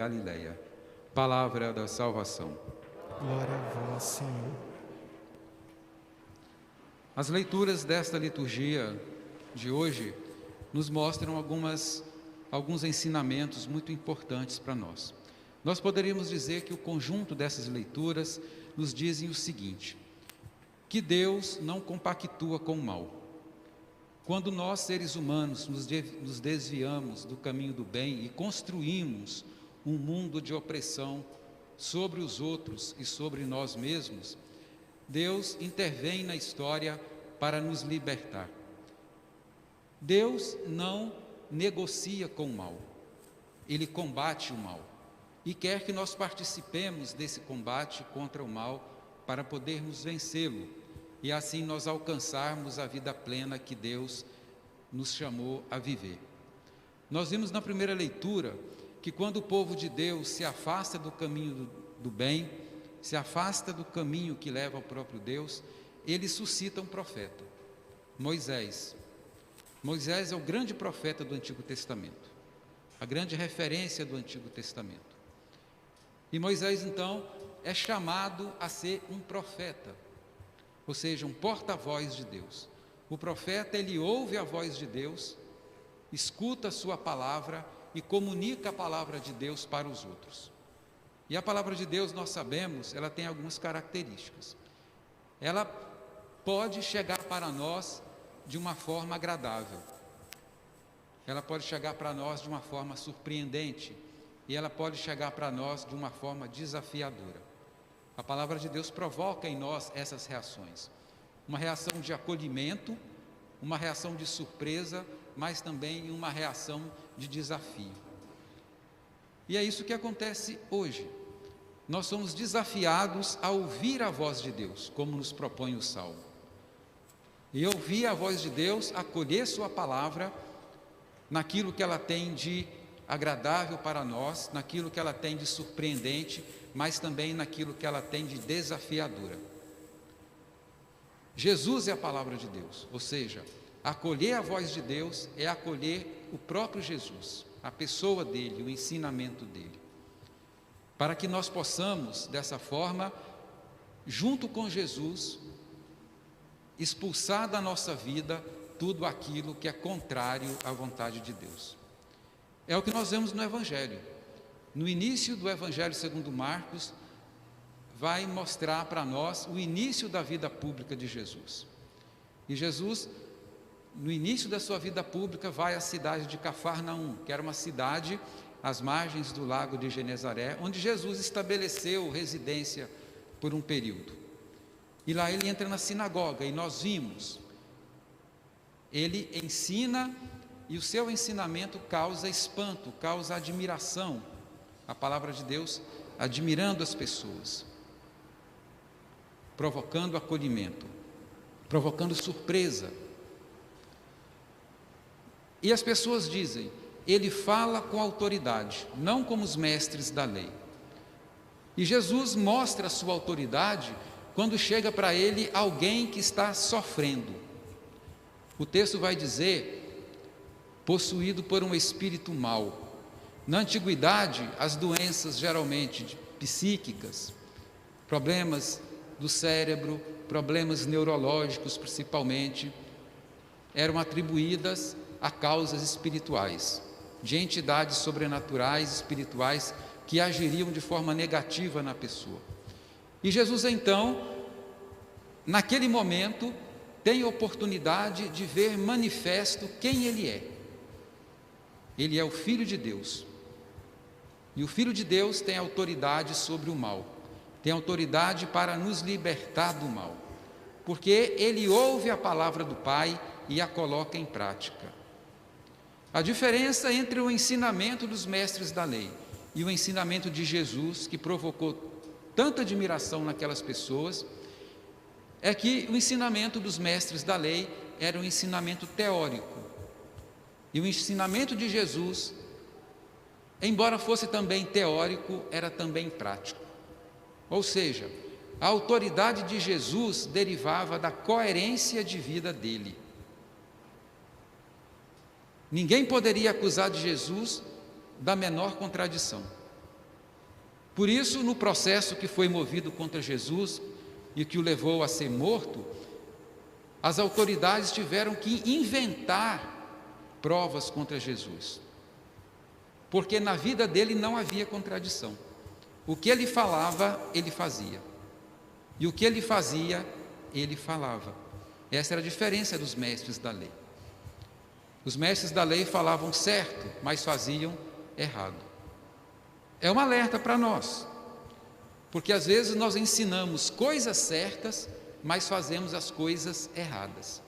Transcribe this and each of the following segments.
Galileia. Palavra da salvação. Glória a vós, Senhor. As leituras desta liturgia de hoje nos mostram alguns ensinamentos muito importantes para nós. Nós poderíamos dizer que o conjunto dessas leituras nos dizem o seguinte: que Deus não compactua com o mal. Quando nós, seres humanos, nos desviamos do caminho do bem e construímos um mundo de opressão sobre os outros e sobre nós mesmos, Deus intervém na história para nos libertar. Deus não negocia com o mal, Ele combate o mal e quer que nós participemos desse combate contra o mal para podermos vencê-lo e assim nós alcançarmos a vida plena que Deus nos chamou a viver. Nós vimos na primeira leitura que quando o povo de Deus se afasta do caminho do bem, se afasta do caminho que leva ao próprio Deus, ele suscita um profeta, Moisés. Moisés é o grande profeta do Antigo Testamento, a grande referência do Antigo Testamento. E Moisés, então, é chamado a ser um profeta, ou seja, um porta-voz de Deus. O profeta, ele ouve a voz de Deus, escuta a sua palavra e comunica a palavra de Deus para os outros. E a palavra de Deus, nós sabemos, ela tem algumas características. Ela pode chegar para nós de uma forma agradável. Ela pode chegar para nós de uma forma surpreendente. E ela pode chegar para nós de uma forma desafiadora. A palavra de Deus provoca em nós essas reações. Uma reação de acolhimento, uma reação de surpresa, mas também uma reação de desafio. E é isso que acontece hoje. Nós somos desafiados a ouvir a voz de Deus, como nos propõe o Salmo. E ouvir a voz de Deus, acolher sua palavra naquilo que ela tem de agradável para nós, naquilo que ela tem de surpreendente, mas também naquilo que ela tem de desafiadora. Jesus é a palavra de Deus, ou seja, acolher a voz de Deus é acolher o próprio Jesus, a pessoa dele, o ensinamento dele. Para que nós possamos, dessa forma, junto com Jesus, expulsar da nossa vida tudo aquilo que é contrário à vontade de Deus. É o que nós vemos no Evangelho. No início do Evangelho segundo Marcos, vai mostrar para nós o início da vida pública de Jesus. E Jesus, no início da sua vida pública, vai à cidade de Cafarnaum, que era uma cidade às margens do lago de Genezaré, onde Jesus estabeleceu residência por um período. E lá ele entra na sinagoga, e nós vimos, ele ensina, e o seu ensinamento causa espanto, causa admiração. A palavra de Deus admirando as pessoas, provocando acolhimento, provocando surpresa. E as pessoas dizem: ele fala com autoridade, não como os mestres da lei. E Jesus mostra a sua autoridade quando chega para ele alguém que está sofrendo. O texto vai dizer: possuído por um espírito mau. Na antiguidade, as doenças geralmente psíquicas, problemas do cérebro, problemas neurológicos principalmente, eram atribuídas a causas espirituais, de entidades sobrenaturais, espirituais, que agiriam de forma negativa na pessoa. E Jesus, então, naquele momento, tem oportunidade de ver manifesto quem Ele é. Ele é o Filho de Deus. E o Filho de Deus tem autoridade sobre o mal, tem autoridade para nos libertar do mal, porque Ele ouve a palavra do Pai e a coloca em prática. A diferença entre o ensinamento dos mestres da lei e o ensinamento de Jesus, que provocou tanta admiração naquelas pessoas, é que o ensinamento dos mestres da lei era um ensinamento teórico, e o ensinamento de Jesus, embora fosse também teórico, era também prático. Ou seja, a autoridade de Jesus derivava da coerência de vida dele. Ninguém poderia acusar de Jesus da menor contradição. Por isso, no processo que foi movido contra Jesus e que o levou a ser morto, as autoridades tiveram que inventar provas contra Jesus, porque na vida dele não havia contradição. O que ele falava, ele fazia, e o que ele fazia, ele falava. Essa era a diferença dos mestres da lei. Os mestres da lei falavam certo, mas faziam errado. É um alerta para nós, porque às vezes nós ensinamos coisas certas, mas fazemos as coisas erradas.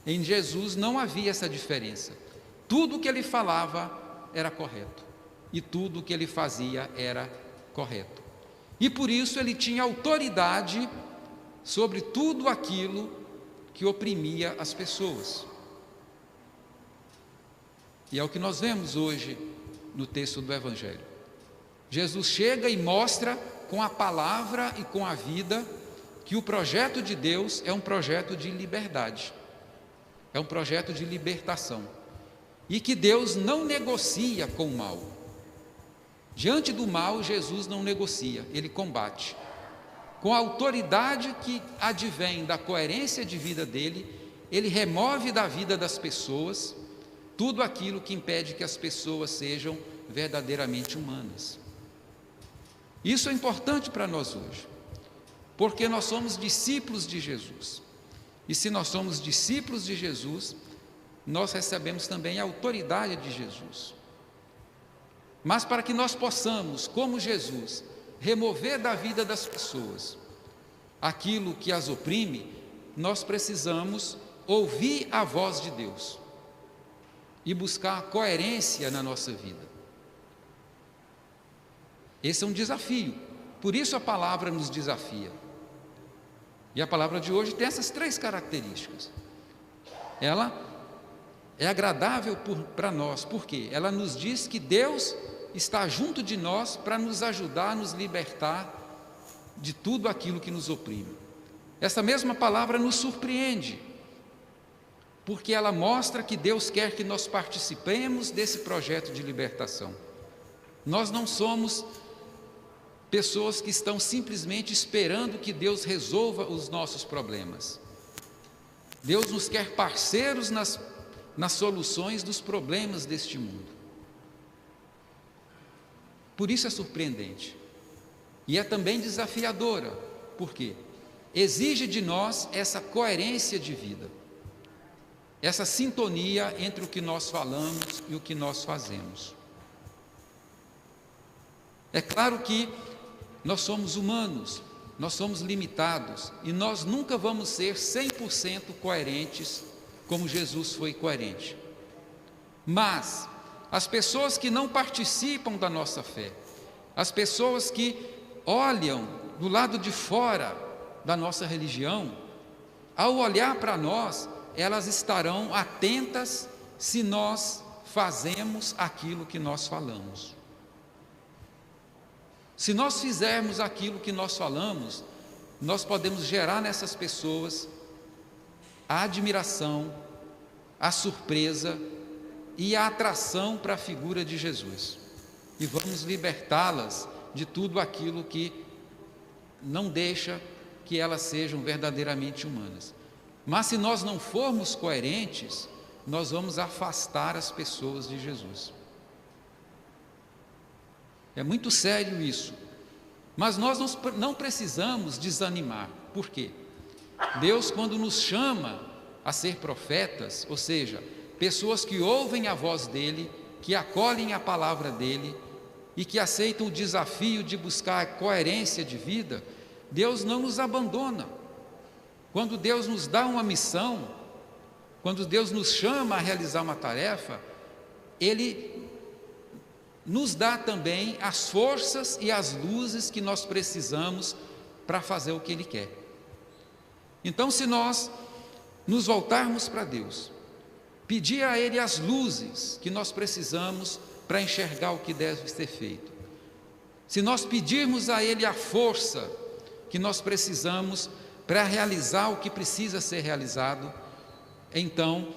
Em Jesus não havia essa diferença. Tudo o que ele falava era correto, e tudo o que ele fazia era correto. E por isso ele tinha autoridade sobre tudo aquilo que oprimia as pessoas. E é o que nós vemos hoje no texto do Evangelho. Jesus chega e mostra com a palavra e com a vida que o projeto de Deus é um projeto de liberdade, é um projeto de libertação, e que Deus não negocia com o mal. Diante do mal, Jesus não negocia, ele combate. Com a autoridade que advém da coerência de vida dele, ele remove da vida das pessoas tudo aquilo que impede que as pessoas sejam verdadeiramente humanas. Isso é importante para nós hoje, porque nós somos discípulos de Jesus. E se nós somos discípulos de Jesus, nós recebemos também a autoridade de Jesus. Mas para que nós possamos, como Jesus, remover da vida das pessoas aquilo que as oprime, nós precisamos ouvir a voz de Deus e buscar coerência na nossa vida. Esse é um desafio, por isso a palavra nos desafia. E a palavra de hoje tem essas 3 características. Ela é agradável para nós, porque ela nos diz que Deus está junto de nós para nos ajudar a nos libertar de tudo aquilo que nos oprime. Essa mesma palavra nos surpreende, porque ela mostra que Deus quer que nós participemos desse projeto de libertação. Nós não somos pessoas que estão simplesmente esperando que Deus resolva os nossos problemas. Deus nos quer parceiros nas soluções dos problemas deste mundo. Por isso é surpreendente. E é também desafiadora. Por quê? Exige de nós essa coerência de vida, essa sintonia entre o que nós falamos e o que nós fazemos. É claro que nós somos humanos, nós somos limitados, e nós nunca vamos ser 100% coerentes como Jesus foi coerente. Mas as pessoas que não participam da nossa fé, as pessoas que olham do lado de fora da nossa religião, ao olhar para nós, elas estarão atentas se nós fazemos aquilo que nós falamos. Se nós fizermos aquilo que nós falamos, nós podemos gerar nessas pessoas a admiração, a surpresa e a atração para a figura de Jesus. E vamos libertá-las de tudo aquilo que não deixa que elas sejam verdadeiramente humanas. Mas se nós não formos coerentes, nós vamos afastar as pessoas de Jesus. É muito sério isso, mas nós não precisamos desanimar. Por quê? Deus, quando nos chama a ser profetas, ou seja, pessoas que ouvem a voz dEle, que acolhem a palavra dEle e que aceitam o desafio de buscar a coerência de vida, Deus não nos abandona. Quando Deus nos dá uma missão, quando Deus nos chama a realizar uma tarefa, Ele nos dá também as forças e as luzes que nós precisamos para fazer o que Ele quer. Então, se nós nos voltarmos para Deus, pedir a Ele as luzes que nós precisamos para enxergar o que deve ser feito, se nós pedirmos a Ele a força que nós precisamos para realizar o que precisa ser realizado, então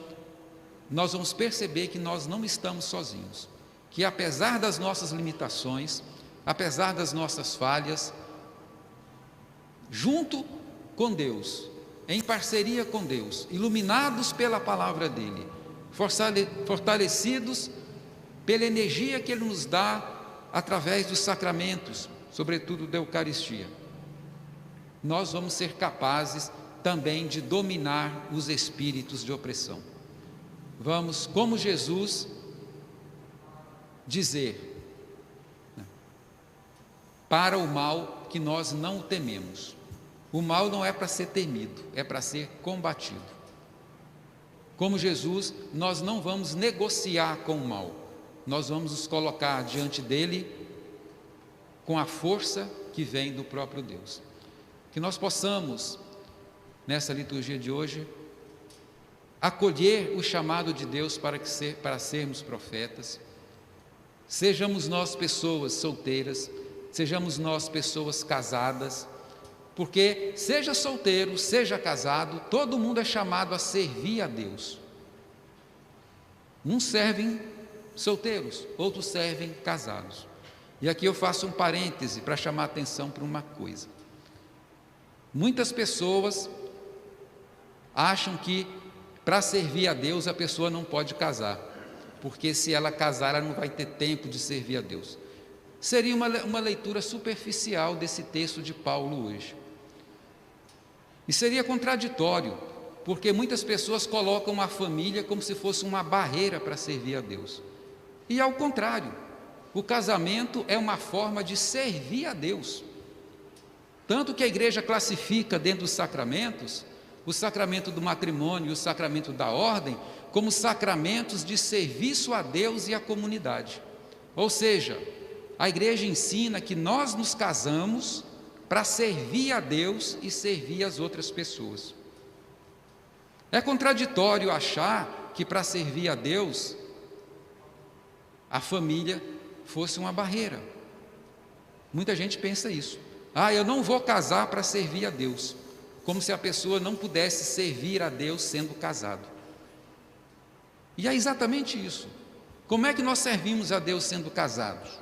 nós vamos perceber que nós não estamos sozinhos, que apesar das nossas limitações, apesar das nossas falhas, junto com Deus, em parceria com Deus, iluminados pela palavra dEle, fortalecidos pela energia que Ele nos dá através dos sacramentos, sobretudo da Eucaristia, nós vamos ser capazes também de dominar os espíritos de opressão. Vamos, como Jesus, dizer para o mal que nós não o tememos. O mal não é para ser temido, é para ser combatido. Como Jesus, nós não vamos negociar com o mal, nós vamos nos colocar diante dele com a força que vem do próprio Deus. Que nós possamos, nessa liturgia de hoje, acolher o chamado de Deus para sermos profetas. Sejamos nós pessoas solteiras, sejamos nós pessoas casadas, porque seja solteiro, seja casado, todo mundo é chamado a servir a Deus. Uns servem solteiros, outros servem casados. E aqui eu faço um parêntese para chamar a atenção para uma coisa. Muitas pessoas acham que para servir a Deus a pessoa não pode casar, porque se ela casar ela não vai ter tempo de servir a Deus. Seria uma leitura superficial desse texto de Paulo hoje. E seria contraditório, porque muitas pessoas colocam a família como se fosse uma barreira para servir a Deus. E ao contrário, o casamento é uma forma de servir a Deus. Tanto que a igreja classifica dentro dos sacramentos, o sacramento do matrimônio e o sacramento da ordem, como sacramentos de serviço a Deus e à comunidade. Ou seja, a igreja ensina que nós nos casamos para servir a Deus e servir as outras pessoas. É contraditório achar que para servir a Deus, a família fosse uma barreira. Muita gente pensa isso. Eu não vou casar para servir a Deus, como se a pessoa não pudesse servir a Deus sendo casado. E é exatamente isso. Como é que nós servimos a Deus sendo casados?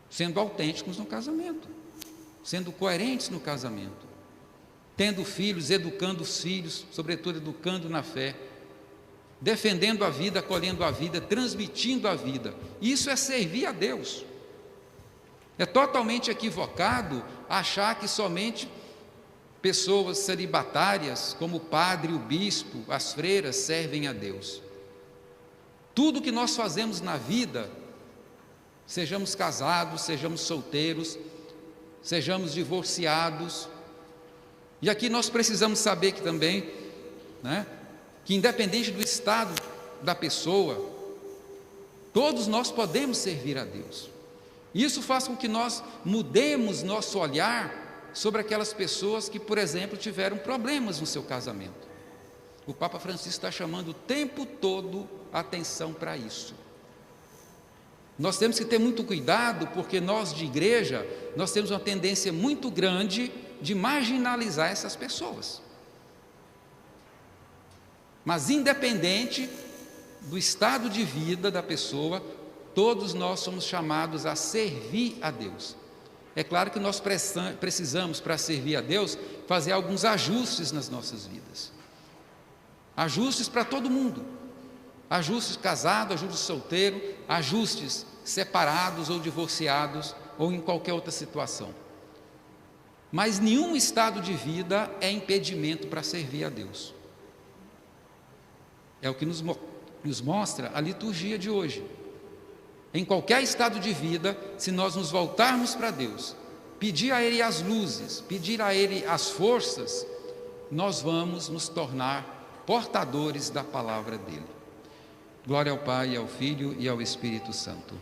Sendo autênticos no casamento, sendo coerentes no casamento, tendo filhos, educando os filhos, sobretudo educando na fé, defendendo a vida, acolhendo a vida, transmitindo a vida. Isso é servir a Deus. É totalmente equivocado achar que somente pessoas celibatárias, como o padre, o bispo, as freiras, servem a Deus. Tudo que nós fazemos na vida, sejamos casados, sejamos solteiros, sejamos divorciados, e aqui nós precisamos saber que também, que independente do estado da pessoa, todos nós podemos servir a Deus. Isso faz com que nós mudemos nosso olhar sobre aquelas pessoas que, por exemplo, tiveram problemas no seu casamento. O Papa Francisco está chamando o tempo todo a atenção para isso. Nós temos que ter muito cuidado, porque nós de igreja, nós temos uma tendência muito grande de marginalizar essas pessoas. Mas independente do estado de vida da pessoa, todos nós somos chamados a servir a Deus. É claro que nós precisamos, para servir a Deus, fazer alguns ajustes nas nossas vidas. Ajustes para todo mundo. Ajustes casado, ajustes solteiro, ajustes separados ou divorciados, ou em qualquer outra situação. Mas nenhum estado de vida é impedimento para servir a Deus. É o que nos mostra a liturgia de hoje. Em qualquer estado de vida, se nós nos voltarmos para Deus, pedir a Ele as luzes, pedir a Ele as forças, nós vamos nos tornar portadores da palavra dEle. Glória ao Pai, ao Filho e ao Espírito Santo.